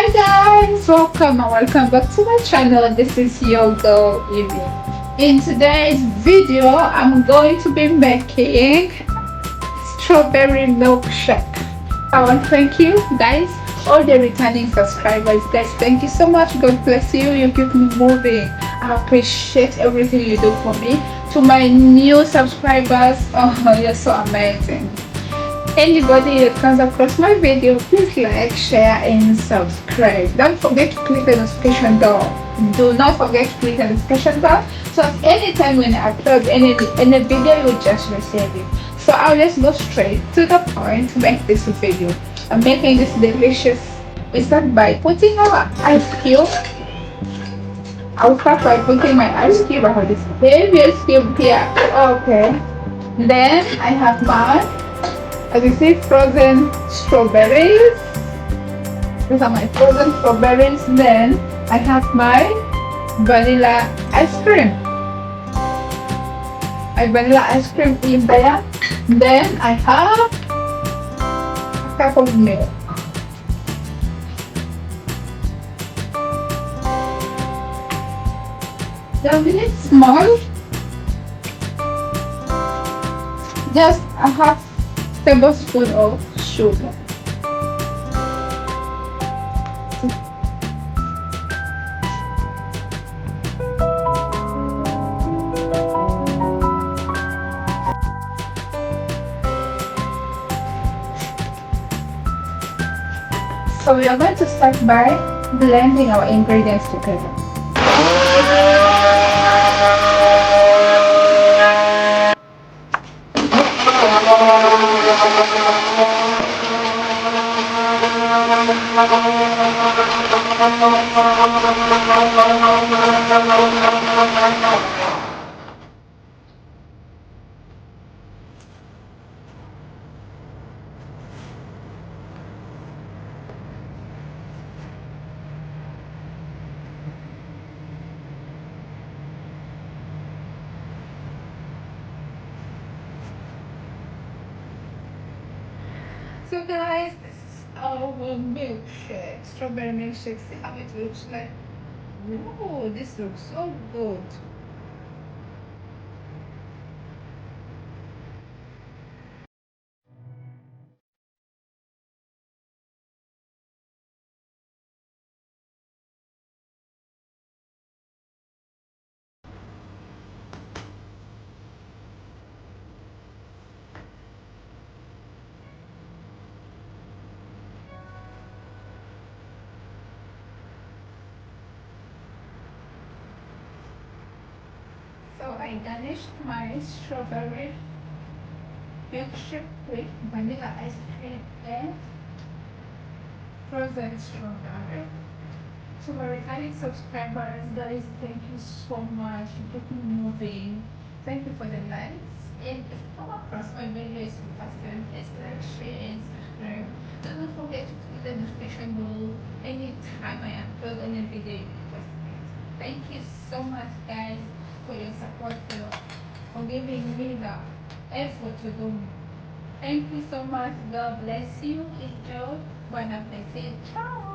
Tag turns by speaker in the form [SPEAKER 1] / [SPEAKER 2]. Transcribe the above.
[SPEAKER 1] Hi guys, welcome and welcome back to my channel. This is your girl Evie. In today's video, I'm going to be making strawberry milkshake. I want to thank you guys, all the returning subscribers. Guys, thank you so much. God bless you. You keep me moving. I appreciate everything you do for me. To my new subscribers, oh, you're so amazing. Anybody that comes across my video, please like, share and subscribe. Don't forget to click the notification bell. Do not forget to click the notification bell so that anytime when I upload any video you will just receive it. So I'll just go straight to the point to make this video. I'm making this delicious. We start by putting our ice cube. I'll start by putting my ice cube. I have this heavy ice cube here. Okay. Then I have mine. As you see, frozen strawberries. These are my frozen strawberries. Then I have my vanilla ice cream. My vanilla ice cream in there. Then I have a cup of milk. Now when it's small, just a half tablespoon of sugar. So we are going to start by blending our ingredients together. So guys, this is our milkshake. Strawberry milkshake. See how it looks like. Whoa, this looks so good. So I garnished my strawberry milkshake with vanilla ice cream and frozen strawberry. To my returning subscribers, guys, thank you so much for keeping moving. Thank you for the likes. And if you come across my videos for the first time, please like, share, and subscribe. Don't forget to click the notification bell anytime I upload any video you request me. Thank you so much, guys, for your support, for giving me the effort to do. Thank you so much. God bless you. Enjoy. Bon appetit. Ciao.